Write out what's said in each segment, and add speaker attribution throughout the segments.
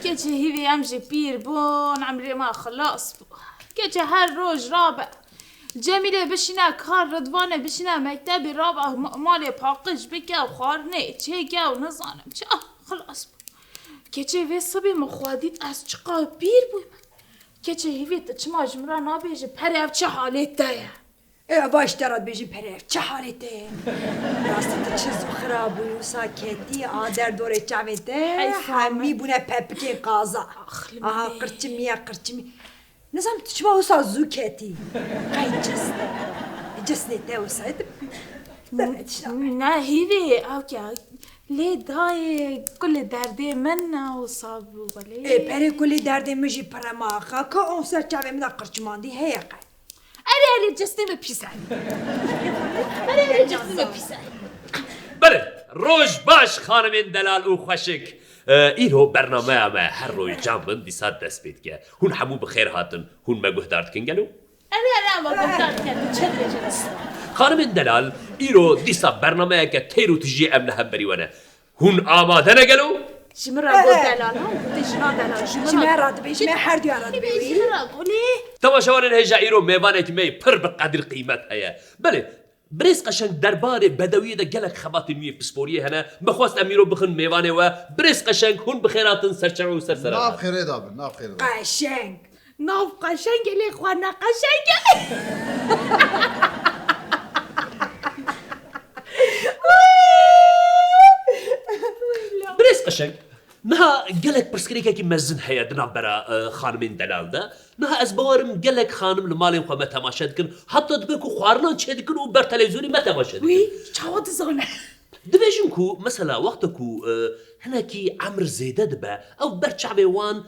Speaker 1: که چه هیوی همجه پیر بون عمری ما خلاص بو که چه هر روز رابع جمیله بشینه کار ردوانه بشینه مکتبی رابع مال پاقش بگه و خارنه چه گه و نزانم چه خلاص بو که چه وی صبی مخوادید از چقا پیر بوی من که چه هیوی تا چه ماجمرا نابیجه پره چه حالت دایه
Speaker 2: باش درات بیجی پره چه حالته راستت چیز خرابوی و ساکتی آدر دوره چاوته همی بونه پپکی قازا قرچمی نظام تشبه وسا زوكتي قاي جسني توسع
Speaker 1: نه هیوی او که لی دای کل درده من وصابو ولی
Speaker 2: پره کل درده مجی پرماخا که اون سر چاوه مدا قرچماندی هی قای
Speaker 1: اری جسنی بپیسانی اری جسنی بپیسانی
Speaker 3: بله روش باش خانم دلال او خوشک ایرو برنامه همه هر روی جنبن دیساد دست بید که هون همو بخیر هاتن هون مگوه دارد کنگلو
Speaker 1: اری ما گفتار کرد چه بجنست
Speaker 3: خانم دلال ایرو دیسا برنامه که تیرو تجی امن هم بریوانه هون آماده نگلو
Speaker 1: شمرا گو دلال هم تشنا دلال
Speaker 2: شمرا راد بی شمرا هر دیو راد بی
Speaker 1: شمرا گولی
Speaker 3: تماشاوان هجا ایرو میوانه که می پر بقدر قیمت هیا بله بريس قشنگ دربار بدویه ده گلک خبات نوی پسپوریه هنه بخواست امیرو بخن میوانه و بريس قشنگ هون بخیراتن سرچرو و سرسران
Speaker 4: ناف خیره دابن ناف خیره دابن
Speaker 2: قشنگ
Speaker 1: ناف قشنگ لی خوانا قشنگ
Speaker 3: بريس قشنگ نها گلک پرسکریکه که مزن هیا دناف برا خانم دلال ده نها از باورم گلک خانم لمالیم خواه متماشد کن حتی دبکو خوارنان چه دکن و بر تلویزیونی متماشد کن
Speaker 1: وی چاوات زانه
Speaker 3: دبیجن کو مثلا وقت کو هناكي عمر زيدة دبا او برشعبي وان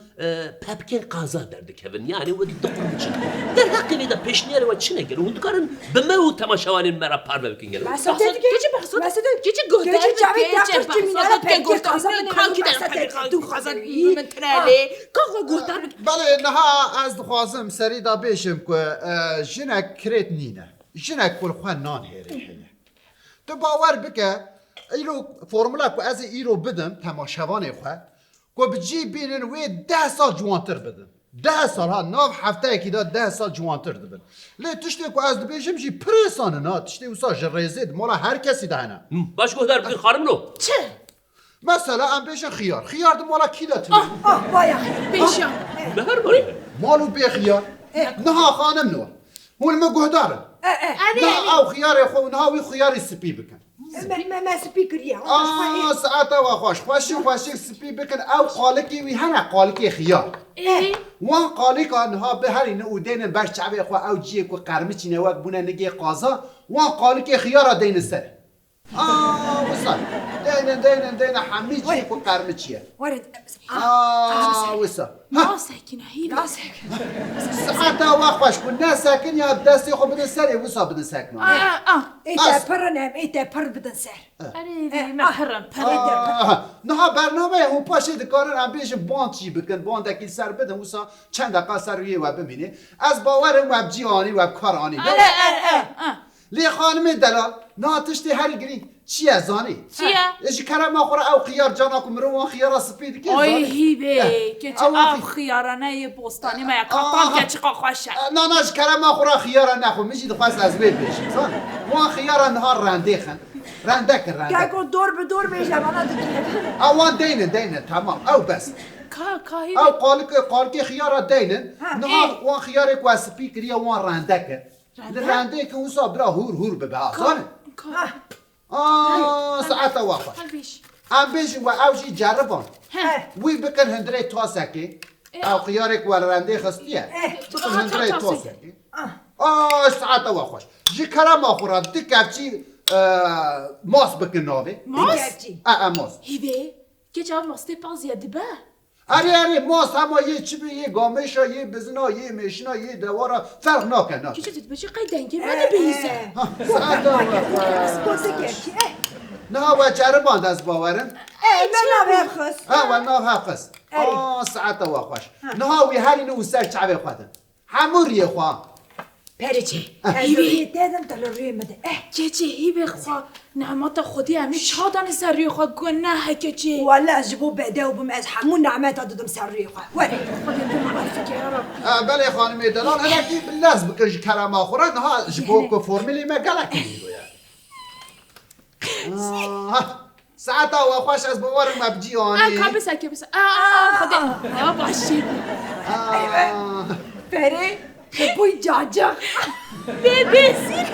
Speaker 3: بابكين قازا درد كيفن يعني ودي دقرم تشن در حقي بيدا بيشنير وتشنقل وندقارن بمو تماشوان المرا باربا بكينجل
Speaker 2: بحثات كيجي بحثات كيجي قهدار كيجي بحثات كيجي قازا
Speaker 1: كان كده دو خازن من تنالي كان قهدار
Speaker 4: بله نها از دخوازم سری دا بیشم که جنک کريت نينه جنك كل خوان نان هيري هي تو باور بك ایرو فرمولا کو از ایرو بدم تماشاوان خو کو بجی بینن و 10 سال جوانتر بدن 10 سال ها ناف هفته کی دا 10 سال جوانتر دبن لی تشتی کو از دبیجم جی پرسانه نا تشتی وسا جرزید مولا هر کسی دهنه
Speaker 3: باش گهدار بکن خانم لو
Speaker 1: چه
Speaker 4: مثلا ام بیش خیار دو مولا کی دات
Speaker 2: بایا
Speaker 1: بیشم
Speaker 3: به هر باری
Speaker 4: مالو بی خیار نها خانم نو هول ما گهدار نه او خيار خو نهاوي خيار سبي بكن
Speaker 2: ما سبيكريا
Speaker 4: ساعتا واخوش خوش سبي بكن او قالكي وي هنا قالكي خيار وان قالك انها بهرين ودين باش شعبي خو او جي كو قرمچ نواك بونه نگي قازا وان قالكي خيار دين السر وصل دين حميد جي كو قرمچيه
Speaker 2: ورد
Speaker 4: وصل
Speaker 1: ما ساكنه هي
Speaker 2: لا ساكن
Speaker 4: ساعتا واخوش كنا ساكن يا دستي خو بدن سر وصل بدن ساكن
Speaker 2: ايتا برنام ايتا بر بدن سر
Speaker 1: اري ما حرم
Speaker 4: نها برنامه هم پاشه دکارن ام بیش باند چی بکن باند اکی سر بدن وسا چند دقیقه سر روی و ببینی از باورم وب جیانی وب کارانی لی خانم دلال ناتشتی هری گرین چی ازانی
Speaker 1: چیه
Speaker 4: اجی کرم آخوره او خیار جاناکم رو خیار سپید کی
Speaker 1: اوی هیبه که چه او خیارانه بستانی ما کاپام که چقا خوشه
Speaker 4: نه اجی کرم آخوره خیار نخو میشید خواست از بید بشید زان وان خیار نهار رنده خن رنده
Speaker 2: که دور به دور بیشه وانا دکیه
Speaker 4: اوان دینه تمام او بس
Speaker 1: کاهی
Speaker 4: او قالك خيار دينن نهار وان خيارك واسبيكري وان راندك الراندك وصا برا هور ببها صار ساعات واقف ام بيش واوجي جربون وي بكن هندري توسكي او خيارك وراندي خستيه بكن هندري توسكي ساعات واقف جي كلام اخر دكابتي ماس بكن نوبي
Speaker 1: ماس
Speaker 4: ماس
Speaker 1: هيبه که جواب ماسته پاز یاد به
Speaker 4: اره ماست همه یه چی به یه گامشا یه بزنا یه مشنا یه دوارا فرق نکنه
Speaker 1: که چه بچه قای دنگی منو بیزه
Speaker 4: نه و جرباند از باورم
Speaker 2: نه بخص
Speaker 4: و نه حفظ ساعت و خوش نه وی هر اینو سر چعبه خودن هموریه خواه
Speaker 2: پریچی از روی دادم تا روی مده
Speaker 1: کچه هی بخوا نعمت خودی همی چادان سر روی خواه گناه کچه
Speaker 2: والا از جبو بده و بم از همون نعمت دادم سر روی خواه وره
Speaker 1: خودی تو معرفی که یا رب
Speaker 4: بله خانم دلال هنکی بلز بکش کرم آخورا نها جبو که فرملی ما گلکی میگوید ساعتا و خوش از باور مبجی آنی
Speaker 1: کبسه خودی باشید
Speaker 2: پری بوی جاجا
Speaker 1: ببسید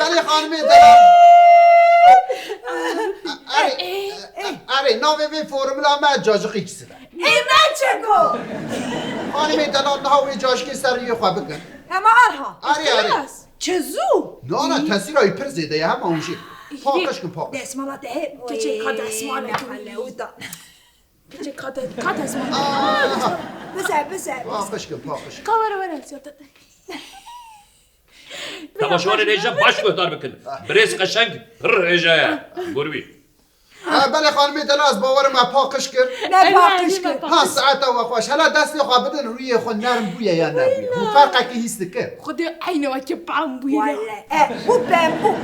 Speaker 4: بله خانم دلال اره نامه به فرمولا ما جاجقی کسی ده
Speaker 2: ای من چگو
Speaker 4: خانم دلال نها وی جاجقی سر روی خواه بکن
Speaker 2: اما آنها
Speaker 4: اره
Speaker 2: چه زو
Speaker 4: نه تاثیرهای پر زیده یه همه اونشی پاکش کن پاکش
Speaker 2: دسمالات هی
Speaker 1: کچه که دستماله کچه که دستماله
Speaker 2: بسه
Speaker 4: پاکش کن پاکش کن
Speaker 1: کامره
Speaker 3: تماشاوان ریجا باش گهدار بکن بریز قشنگ پر ریجا گروی
Speaker 4: بله خانم دلال از باور ما پاکش کن
Speaker 2: نه پاکش کن
Speaker 4: ها ساعتا و خوش حالا دستی خواه بدن روی خود نرم بویه یا نبویه و فرقه که هیست که
Speaker 1: خودی عینه وکه بام بویه
Speaker 2: والا بو بامبو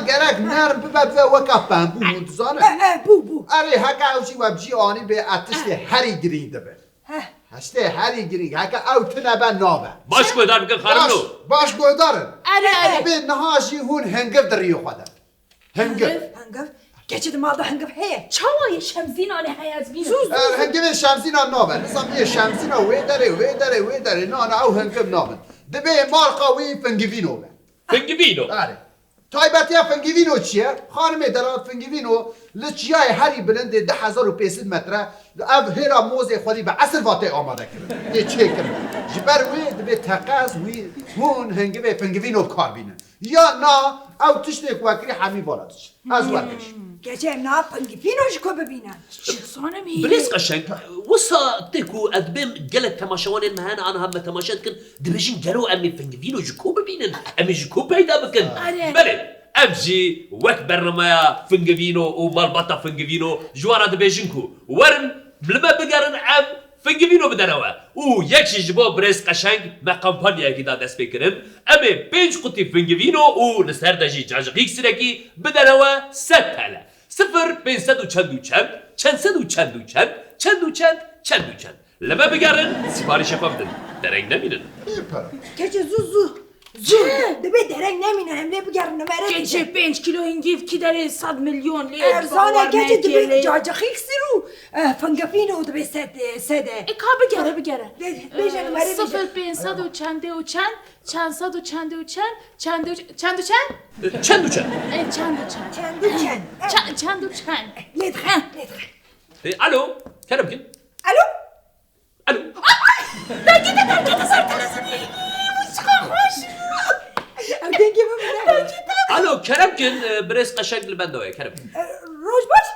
Speaker 4: گرک نرم ببه وکا بامبو مدزانه
Speaker 2: بو
Speaker 4: اره هکا اوشی و بجی آنی به اتشت هری گرینده به هشته هری گرینگ هکا او تنبه نابه
Speaker 3: باش گهدار بکن خانم نو
Speaker 4: باش گویدارن
Speaker 1: اره
Speaker 4: به نهاشی هون هنگف در ریو خودم هنگف
Speaker 2: هنگف گچه دمال ده هنگف هیه
Speaker 1: چاوای شمزین آنه های از بینه
Speaker 4: هنگف شمزین ها نابه نظام یه شمزین ها وی داره نه او هنگف نابه دبه مال قوی فنگوینو به
Speaker 3: فنگوینو
Speaker 4: آره تایبتی فنگوینو چیه؟ خانم دلال فنگوینو لچیای هری بلنده 10,500 متره او هیرا موز خودی به اصل واته آماده کرد یه چه کرد جبر وی دبه تقاس وی هون هنگوه فنگوینو کار بینه یا نه او تشتی کوکری همی بالاتش از ورکش
Speaker 2: گچه نا پنگفینوش کو ببینن
Speaker 1: چسانه می
Speaker 3: بریز قشنگ وسا تکو ادبم گلک تماشاوان مهان آنها هم تماشا کن دبیجین گلو امی فنگوینو جکو ببینن امی جکو پیدا بکن بله امجی وقت برنامه فنگوینو و مالباتا فنگوینو جوارا دبیجین کو ورن بلما بگرن ام فنگوینو بدنوا او یکی جبو بریز قشنگ ما کمپانیا کی دا دست بکرن امی 5 قطی فنگوینو او لسر دجی جاجقیک سرکی بدنوا 100 تاله 0 لما بگرن سفارش بدن درنگ نمینن
Speaker 2: گچه زو دبه درنگ نمینن هم بگرن نمره
Speaker 1: گچه 5 کیلو هنگیف کی داره 100 میلیون لیر
Speaker 2: ارزانه گچه دبه جاجقیک سرو فنگفینو دبه سده
Speaker 1: اکا بگره
Speaker 2: بیشه نمره بیشه
Speaker 1: 0500 و چنده و چند و چند
Speaker 2: لیدخن
Speaker 3: الو کرم کن
Speaker 2: الو درگیده سر تلسونی موسیقا خوش دنگی ببینه
Speaker 3: الو کرم کن بریز قشنگ لبندوه کرم کن
Speaker 2: روش باش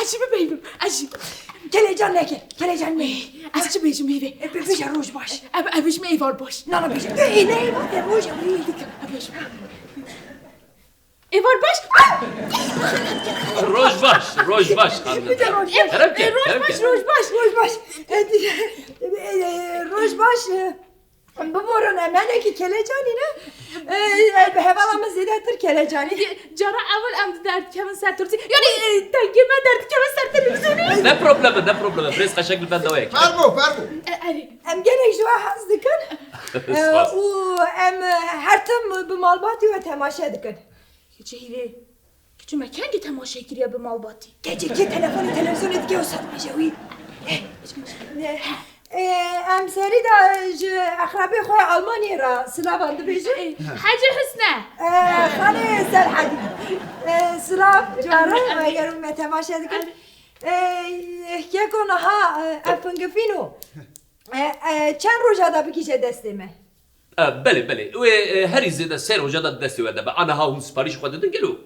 Speaker 1: عجیب بیبیم عجیب
Speaker 2: کلیجان نکه
Speaker 1: از چی بیشم میوه
Speaker 2: بیشه روش باش
Speaker 1: بیشم ایوار باش
Speaker 2: نه بیشه اینه ایوار روش
Speaker 1: ایوار باش
Speaker 3: روش باش خانم کرم کن
Speaker 2: روش باش بمورن منه که کلیجانی نه به حوالا من زیده تر کلیجانی
Speaker 1: جارا اول ام درد کمن سر ترسی یعنی تنگی من درد کمن سر تلویزیونی
Speaker 3: نه پروبلم بریز قشنگ لبندوه
Speaker 4: فرمو
Speaker 2: ام گنه جوا حز دکن و ام هر تم به مالباتی و تماشا دکن
Speaker 1: چه هیره که مکنگی تماشا گیریه به مالباتی
Speaker 2: که تلویزیون دیگه و صد میشه ام سری دا اخرابی خوی آلمانی را سلاوانده بیشه
Speaker 1: حاجه حسنه
Speaker 2: خانه سرحدی سلاف جاره اگر اون تماشا دکن یکونه ها افنگفینو چند روزا دا بکیشه دستیمه
Speaker 3: بله و هری زیده 3 روزا دستی وده به آنها اون سپاریش خود دادن گلو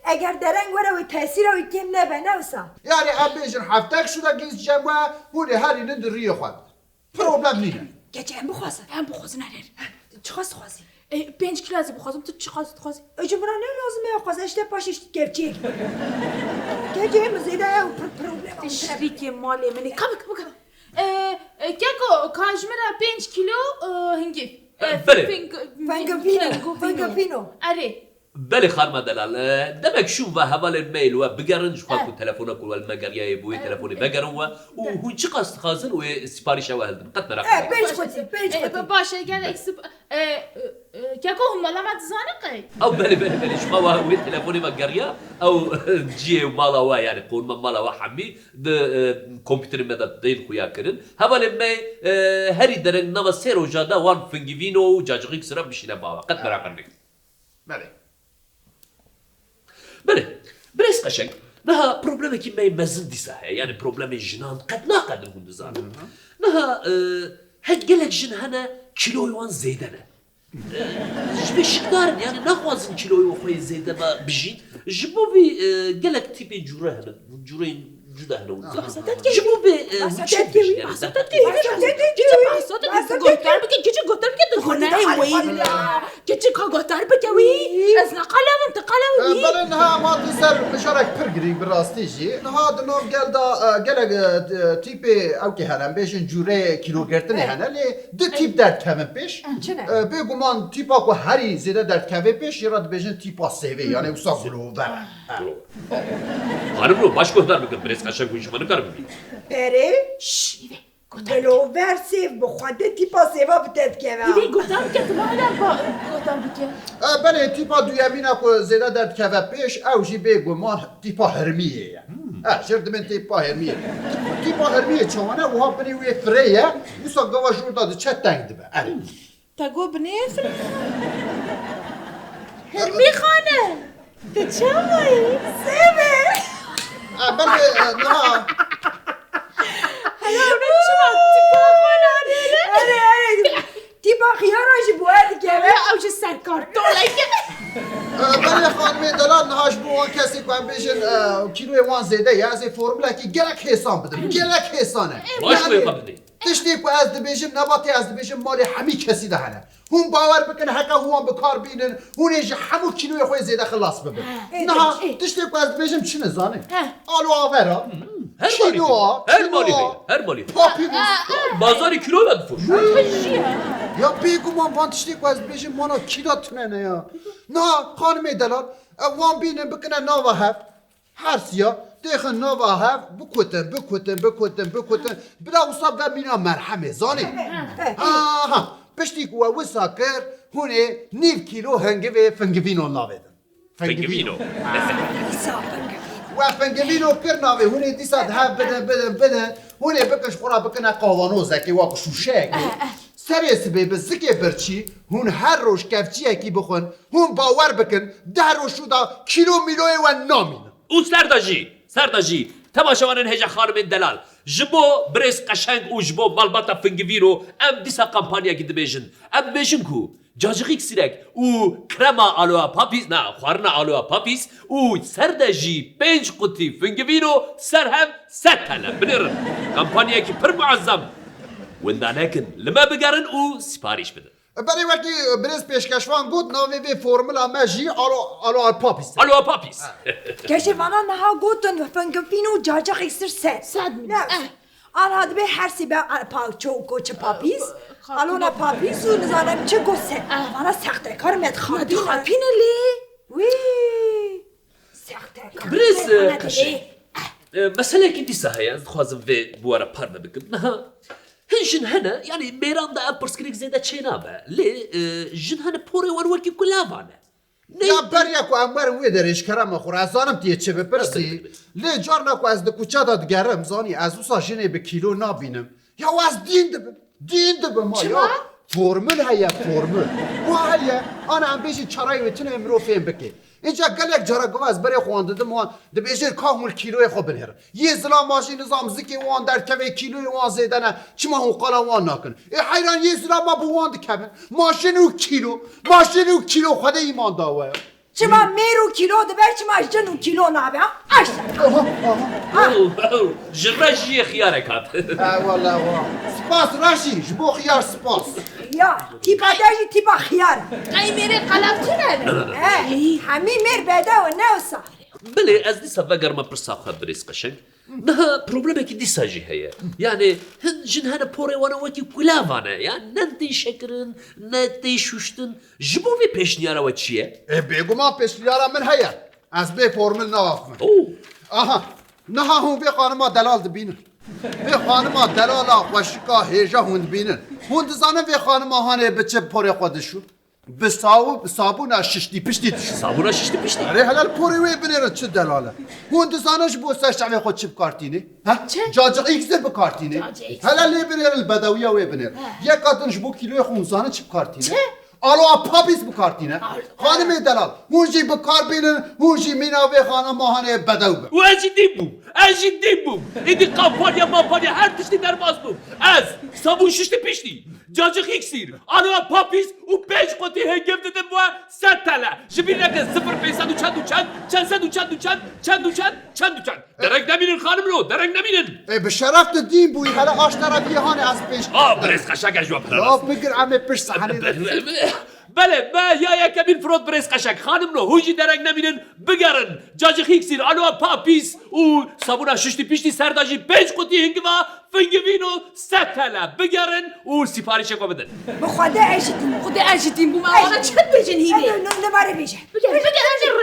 Speaker 2: اگر درنگ وره و تاثیر و کم نبه نوسا
Speaker 4: یعنی ام بیشن هفتک شده گیز جمعه هونه هری نند ریو خود پروبلم نینه
Speaker 2: گچه ام بخواسته
Speaker 1: نریر
Speaker 2: چه خواست خواستی؟
Speaker 1: 5 کیلو از بخوازم تو چی خواستی؟
Speaker 2: اجبرا نه لازمه خواست اشته پاشش گفچیک گفچه مزیده پروبلم
Speaker 1: شریک مالی منی کم کیکو کاجمرا 5 کیلو هنگی
Speaker 3: بله.
Speaker 2: فنگفینو
Speaker 1: اره
Speaker 3: بله خانم دلال دمك شوف هوال الميل وبقرنج خاكو تلفونك والمقرية بوي تلفوني بقروا وهو قصد خازن وسباريش واهل قد نراقب
Speaker 2: بيج خدي
Speaker 1: باشا قال اكسب كاكو هم لما تزانقي
Speaker 3: او بلي شو هو تلفوني مقرية او جي مالا وا يعني قول مالا وا حمي د كمبيوتر مدى دين خويا كرن هوال المي هري درن نوا سيرو جادا وان فنجيفينو جاجغيك سرا بشينا باوا قد نراقبني
Speaker 4: بله
Speaker 3: بريس قشنگ نها بروبلمه کی می مزن دیسه يعني بروبلم جنان قد ناقدر هون دزانم نها هنگلك جن هنا كيلو يوان زيدنه جبش دارن يعني نخوازن كيلو يوان خوي زيده ما بجيت جبو بي قالك تيبي جوره هنا جورين جدا هنا جبو بي
Speaker 4: بله نها ما تسر مشارك برگری براستی جی نها دنوم گل دا گلگ تیپ او که هنم بیشن جوره کیلو گرتنی هنه لی دو تیپ درد کمن پیش بگو من تیپا کو هری زیده درد کمن پیش یراد بیشن تیپا سیوی یعنی اوسا گلو بره
Speaker 3: خانم رو باش گفتار بکن برس قشنگ کنش منو کار ببین
Speaker 2: بره شیوه گلوور سیف بخواده تیپا سیوا بتد که
Speaker 1: ایوی گفتم که تو مادر گفتم بکن
Speaker 4: بله تیپا دویمینه کو زیده درد کمن پیش او جی بگو من تیپا هرمیه یعنی شرد من تیپا هرمیه تیپا هرمیه چونه وها بنی وی فریه اوسا گوا جور داده چه تنگ دبه
Speaker 1: تگو بنیف هرمی خانه تو چمایی سیوه
Speaker 4: بله نه
Speaker 2: تیپا خیارش باید که
Speaker 1: اوش سرکار دوله که
Speaker 4: بله خانم دلال نهاش بوان کسی کنم بیشن کیلوی وان زیده یا از فرموله که گلک حسان بدم گلک حسانه
Speaker 3: باش کوی قبلی
Speaker 4: تشتی که از دبیشم نباتی از دبیشم مالی همی کسی ده هنه هم باور بکن حقا هوان بکار بینن هونیش همو کیلوی خوی زیده خلاص ببین نه تشتی که از دبیشم چی نزانه آلو آورا
Speaker 3: هر مالی
Speaker 4: پاپی
Speaker 3: بازاری کیلو بدفوش
Speaker 4: یا بگو من وان تشتی که از دبیشم مانا کی داتونه نه یا نه خانم دلال وان بینن بکنه ناوا هف هر سیا دیخ ناوا هف بکوتن بدا وصاب ده مینا مرحمه زانه پشتی که وسا کر هونه 9 کیلو هنگوی فنگوینو ناویدن
Speaker 3: فنگوینو
Speaker 4: و فنگوینو کر ناوی هونه دیسا ده بدن هونه بکش خورا بکنه قاوانوزه که واقع شوشه سری سبه بزگه برچی هون هر روش کفچیه کی بخون هون باور بکن 10 روش شو دا کیلو میلوی و نامین
Speaker 3: او سرداجی تماشاوانن هجا خانم دلال جبو بريس قشنگ و جبو مالباتا فنگویرو ام دیسا کمپانیا کی دبیجن کو جاجغیک سیرک او کرما آلوها پاپیس نه خوارنا آلوها پاپیس او سرداجی 5 قطی فنگویرو سر هم 100 تله بنرن کمپانیا کی پر معظم وندانکن لما بگرن او سپاریش بده
Speaker 4: برای وقتی برز پیشکشوان گود ناوی وی فرمولا مجی آلو پاپیس
Speaker 3: آلوها پاپیس
Speaker 2: کشوانا نها گوتن فنگفینو جاجا خیستر سد نه آنها دبی هر سی به چوکو چه پاپیس آلونا پاپیس و نزانم چه گوسه آنا سخته کار مدخابینه وی سخته کار
Speaker 3: برز قشنگ مسئله که دیسا هیا خوازم وی بوارا پرده بکن نها هنجن هنا يعني ميران دا برسكريك زيدا تشينابا لي جن هنا بوري وركي كلافانا
Speaker 4: یا بریا کو امر وی درش کرم خراسانم تیه چه بپرسی لی جارنا کو از دکوچا داد گرم زانی از اوسا جنه به کیلو نابینم یا از دین دب ما یا فرمول هيا فرمول وهيا انا عم بيجي چرای وتن امرو فين بكي اینجا گلک جرا گواز برای خواندم وان دبیجر کامل کیلوی خو بنهر یه زلا ماشین نظام زکی وان در کوی کیلوی وان زیدنه چما هون قلا وان نکن ای حیران یه زلا ما بو وان دکمن ماشین و کیلو خود ایمان داوه
Speaker 2: چما میرو کیلو دبر چما جنو کیلو نابه اشتا
Speaker 3: جرا جی خيارك هات
Speaker 4: والله واه سپاس راشی جبو خیار سپاس
Speaker 2: خيار تيبا داجي تيبا خيار
Speaker 1: ای میره قلبتونه
Speaker 2: همي مير بدا ونوسا
Speaker 3: بله از دیسا وگرمه پرسا خواه بریز قشنگ نه پروبلمه که دیسا جی هیه یعنی هن جن هنه پوره وانه وکی کلاوانه یعنی ننتی شکرن ننتی شوشتن جبو وی پیشنیاره و چیه؟
Speaker 4: بگو ما پیشلیارا من هیا از به فرمل نوافم
Speaker 3: اوه
Speaker 4: آها نه هون به خانما دلال دبینن به خانما دلالا وشکا هیجا هوند بینن هوند زانه به خانما هانه بچه پوره خودشو به صابون ششتی پشتی دشو
Speaker 3: صابونه ششتی پیشتی
Speaker 4: آره حلال پوری وی بنیرن چه دلاله هوند زانش بو سرش علی خود چه بکارتینه ها جاجق ایکسر بکارتینه حلال لی بنیر البدویه وی بنیر یک قدنش بو کیلوی خونزانه چه بکارتینه آلو پاپیس بکارتینه خانم دلال هونجی بکار بینن هونجی میناوی خانم ماهانه بدو به
Speaker 3: و اجی دیم بوم ایدی قاپانیا ماپانیا هر تشتی در باز بوم از صابون ششتی پیشتی جاجق ایکسیر آلو پاپیس و پیش قطی هنگم دادم بوا 100 تله جبیر نکه 0 درک نمینن خانم رو درک نمینن
Speaker 4: به شرف دین بوی حالا آشترا بیهانه از پیش
Speaker 3: بریز قشنگ اجوا
Speaker 4: یا بگر عمه پیش صحنه
Speaker 3: بله ما یا کبیر فرود بریز قشنگ خانم رو هوجی درک نمینن بگرن جاجق ایکسیر آلو پاپیس و صابون ششتی پیشتی سرداجی پیش قطی هنگما فنگوینو 100 تله بگرن و سفارش کو بدن
Speaker 2: بخدا عيشتين
Speaker 1: خود اجدیم بوم آقا چند بجن هیوی
Speaker 2: نباره بيجي
Speaker 1: بگه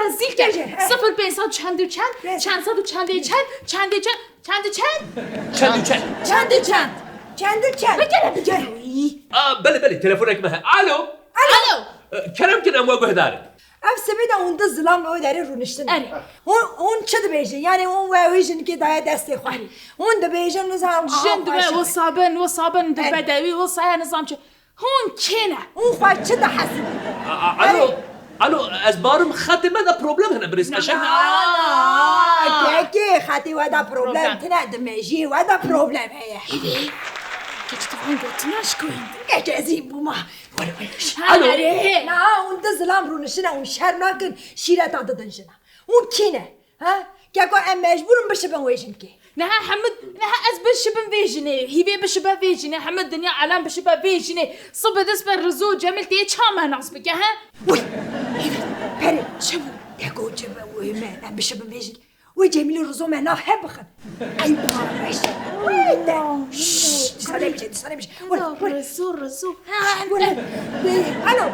Speaker 1: رزیل کرد 0500 چند و چند چند صد و چند و چند
Speaker 2: بگه
Speaker 3: بله تلفونك معها الو كلام كنا مواجه دارك
Speaker 2: اف سبيدا اونده زلام او داره رونشتن
Speaker 1: اری.
Speaker 2: اون چه بیجه یعنی اون وایژن که دای دستی خواری اون ده بیجه نظام
Speaker 1: جند و صابن دو بدوی و سایه نظام چه هون کنه
Speaker 2: اون خواه چه ده حسن
Speaker 3: الو از بارم خاتمه دا پروبلم هنا بريس قشنگ
Speaker 2: تاكي خاتي ودا بروبلم تناد ميجي ودا بروبلم هي
Speaker 1: كتفهم قلتناش كوين
Speaker 2: اجازي بوما
Speaker 3: الو
Speaker 2: نا اون ده زلام رونشتن اون شهر ناکن شیرت آده دنشنا اون کینه ها که اکو ام مجبورم بشه بن ویژن که
Speaker 1: نه حمد نه از بشبن فيجنه هيبي بشبه فيجنه حمد دنيا علام بشبه فيجنه صب دس بالرزو جميل تي چاما نصبك ها
Speaker 2: وي پری شبو تاكو جبه وما ام بشه بن ویژن و جمیل رزو منا هبخن ای باش سلام بشه
Speaker 1: رزو
Speaker 2: الو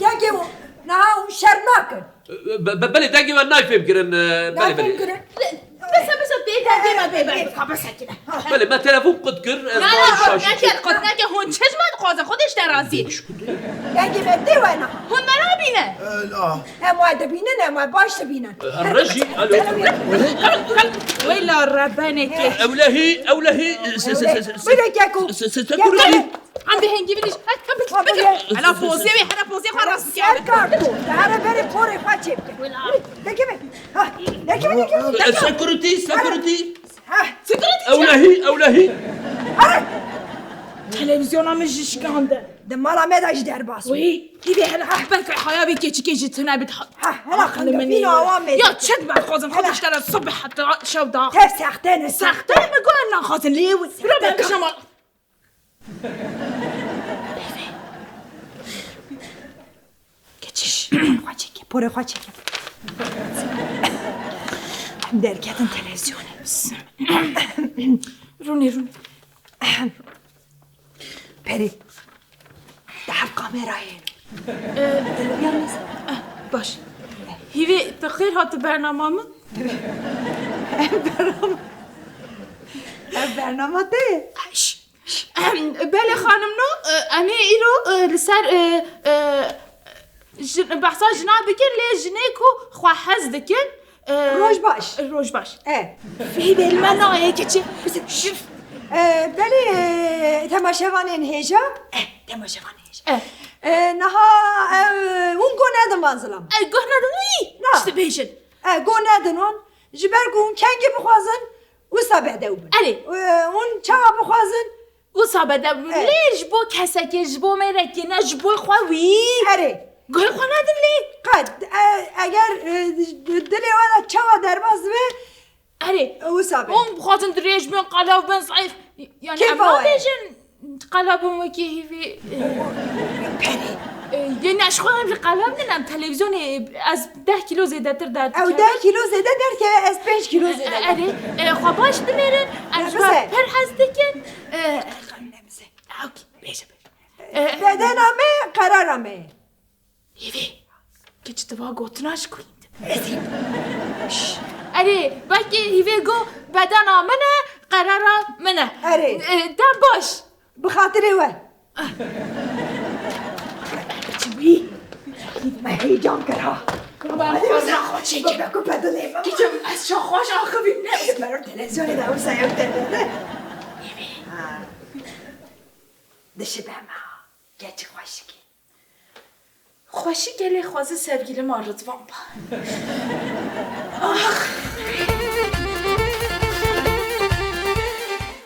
Speaker 2: كاكيو ناو شرناكن
Speaker 3: بلي داقي ما نايف يمكن بلي
Speaker 1: بس بيتا بيبا بس كده
Speaker 3: بلي ما تلفون قد كر
Speaker 1: قد نكه هون چشمت قازه خودش درازی
Speaker 2: كاكي بدي وانا
Speaker 1: هون مرا بینه
Speaker 4: لا
Speaker 2: اما دبينن اما باش دبينن
Speaker 3: الرجي الو
Speaker 1: ويلا ربانك
Speaker 3: اولهي
Speaker 2: بدا كاكو
Speaker 3: سكورتي
Speaker 1: عم بهنجي بديش انا فوزي خلاص
Speaker 2: سركارتو تعال بري بوري فاتشي لكي ها لكي
Speaker 3: سكورتي اولهي
Speaker 1: تلفزيون مش شكانده
Speaker 2: دمارا ميداش درباس
Speaker 1: وي كيفي هلا حبك حيابي كيجي تنابت
Speaker 2: هلا خلي عوامل
Speaker 1: يا تشد بعد خوزن خودش ترى الصبح حتى شو داخل
Speaker 2: كيف ساختين
Speaker 1: ساختين نقول لنا خوزن ليوي بربع شمال
Speaker 2: كتش خواچه پره خواچه درکتن تلویزیونه
Speaker 1: روني
Speaker 2: پری دحب کامرایه
Speaker 1: باش هيفي تخير هات برنامه
Speaker 2: برنامه ده
Speaker 1: بله خانم نو انا ایرو لسر بحثا جناب بکن لی جنیکو خواه حز دکن
Speaker 2: روش باش
Speaker 1: في بالمنايا كتشي
Speaker 2: بله تماشاوانین هیجا نها اون گو ندن بانزلم
Speaker 1: گوه ندن وی اشت بیشن
Speaker 2: گو ندن اون جبرگون کنگی بخوازن و سابده بن اون چاوا بخوازن
Speaker 1: و سابده بن لیش بو کسکی جبو میرکنه جبو خواهی گوه خواه ندن لی
Speaker 2: قد اگر دلی وادا چاوا درباز به
Speaker 1: اري
Speaker 2: وسابق
Speaker 1: بخاطر دريج من قلب بن صيف يعني
Speaker 2: كيف
Speaker 1: اما
Speaker 2: هو؟
Speaker 1: بيجن قلبهم وكي في يعني اشخاص في قلب نم تلفزيون از 10 كيلو زيادة تر دار
Speaker 2: او 10 كيلو زيادة در که از 5 كيلو زيادة
Speaker 1: اري خباش دميرن اجبا پر هستكن
Speaker 2: نمزه
Speaker 1: اوكي بيجا
Speaker 2: بدنامه قرارامه
Speaker 1: يفي كيش تبغى قوتناش كوينت اري باكي يفي قو بدنا منه قرارا منه
Speaker 2: اري
Speaker 1: دم باش
Speaker 2: بخاطري و
Speaker 1: چوي
Speaker 2: ما هیجان کرها
Speaker 1: خوشی
Speaker 2: بگو بدونه
Speaker 1: کیچم از شو خوش آخوی نه
Speaker 2: برای تلویزیون داو سایب تلویزیون دشه به ما گچ خوشکی
Speaker 1: خوشی گلی خوازه sevgili Rıdvan. Ah.